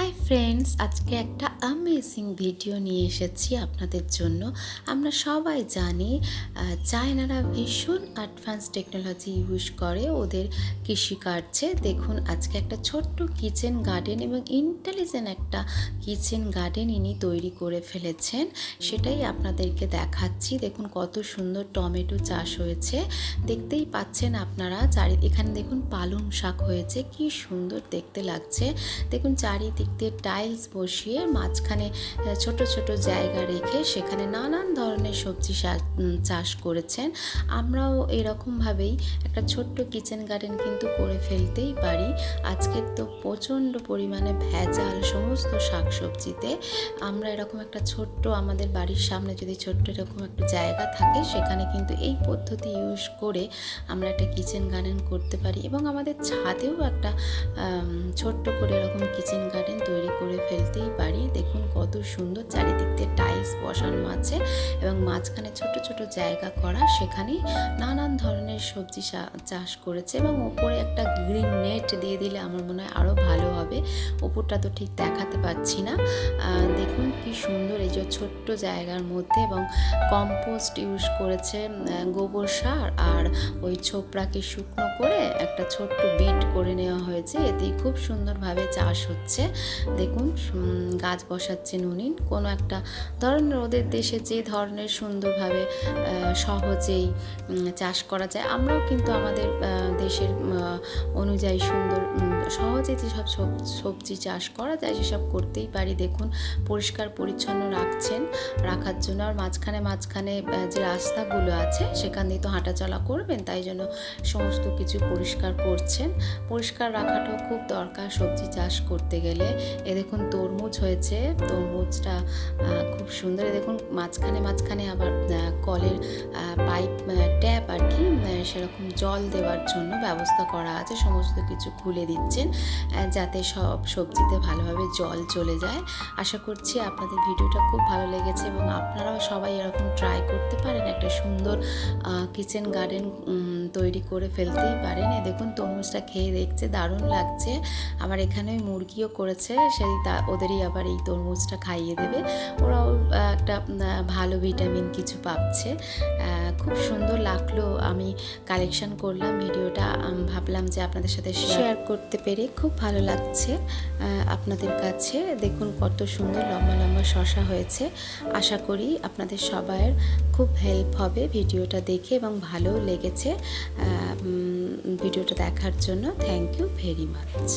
Hi friends, আজকে একটা amazing video নিয়ে এসেছি আপনাদের জন্য। আমরা সবাই জানি চায়নারা ভীষণ অ্যাডভান্স টেকনোলজি ইউজ করে ওদের কৃষিকার্যে। দেখুন, আজকে একটা ছোট্ট কিচেন গার্ডেন এবং ইন্টেলিজেন্ট একটা কিচেন গার্ডেন ইনি তৈরি করে ফেলেছেন, সেটাই আপনাদেরকে দেখাচ্ছি। দেখুন কত সুন্দর টমেটো চাষ হয়েছে, দেখতেই পাচ্ছেন আপনারা। এখানে দেখুন পালং শাক হয়েছে, কি সুন্দর দেখতে লাগছে। দেখুন চারিদিক দিয়ে টাইলস বসিয়ে মাঝখানে ছোট ছোট জায়গা রেখে সেখানে নানান ধরনের সবজি চাষ করেছেন। আমরাও এরকমভাবেই একটা ছোট্ট কিচেন গার্ডেন কিন্তু করে ফেলতেই পারি। আজকের তো প্রচণ্ড পরিমাণে ভেজাল সমস্ত শাকসবজিতে, আমরা এরকম একটা ছোট্ট আমাদের বাড়ির সামনে যদি ছোট্ট এরকম একটা জায়গা থাকে, সেখানে কিন্তু এই পদ্ধতি ইউজ করে আমরা একটা কিচেন গার্ডেন করতে পারি এবং আমাদের ছাদেও একটা ছোট্ট করে এরকম কিচেন গার্ডেন তৈরি করে ফেলতেই পারি। দেখুন কত সুন্দর চারিদিক দিয়ে টাইলস বসানো আছে এবং মাঝখানে ছোট ছোট জায়গা করা, সেখানেই নানান ধরনের সবজি চাষ করেছে এবং ওপরে একটা গ্রিন নেট দিয়ে দিলে আমার মনে হয় আরও ভালো হবে। ওপরটা তো ঠিক দেখাতে পাচ্ছি না। দেখুন কি সুন্দর এই যে ছোট্ট জায়গার মধ্যে, এবং কম্পোস্ট ইউজ করেছে, গোবর সার আর ওই ছোপড়াকে শুকনো করে একটা ছোট্ট বিট করে নেওয়া হয়েছে। এতেই খুব সুন্দরভাবে চাষ হচ্ছে। দেখুন গাছ বসাচ্ছেন উনি কোনো একটা ধরনের, ওদের দেশে যে ধরনের সুন্দরভাবে সহজেই চাষ করা যায়, আমরাও কিন্তু আমাদের দেশের অনুযায়ী সুন্দর সহজে যেসব সবজি চাষ করা যায় সেসব করতেই পারি। দেখুন পরিষ্কার পরিচ্ছন্ন রাখার জন্য, আর মাঝখানে মাঝখানে যে রাস্তাগুলো আছে সেখান দিয়ে তো হাঁটাচলা করবেন, তাই জন্য সমস্ত কিছু পরিষ্কার করছেন। পরিষ্কার রাখাটাও খুব দরকার সবজি চাষ করতে গেলে। এ দেখুন তরমুজ হয়েছে, তরমুজটা খুব সুন্দর। দেখুন মাঝখানে মাঝখানে আবার কলের পাইপ ট্যাপ আর কি, সেরকম জল দেওয়ার জন্য ব্যবস্থা করা আছে। সমস্ত কিছু খুলে দিচ্ছেন যাতে সব সবজিতে ভালোভাবে জল চলে যায়। আশা করছি আপনাদের ভিডিওটা খুব ভালো লেগেছে এবং আপনারাও সবাই এরকম ট্রাই করতে পারেন, একটা সুন্দর কিচেন গার্ডেন তৈরি করে ফেলতেই পারেন। এ দেখুন তরমুজটা খেয়ে দেখছে দারুণ লাগছে। আবার এখানে মুরগিও করেছে, সেই ওদেরই আবার এই তরমুজটা খাইয়ে দেবে, ওরাও একটা ভালো ভিটামিন কিছু পাচ্ছে। খুব সুন্দর লাগলো, আমি কালেকশন করলাম ভিডিওটা, ভাবলাম যে আপনাদের সাথে শেয়ার করতে পেরে খুব ভালো লাগছে আপনাদের কাছে। দেখুন কত সুন্দর লম্বা লম্বা শসা হয়েছে। আশা করি আপনাদের সবার খুব হেল্প হবে ভিডিওটা দেখে এবং ভালো লেগেছে। ভিডিওটা দেখার জন্য থ্যাংক ইউ ভেরি মাচ।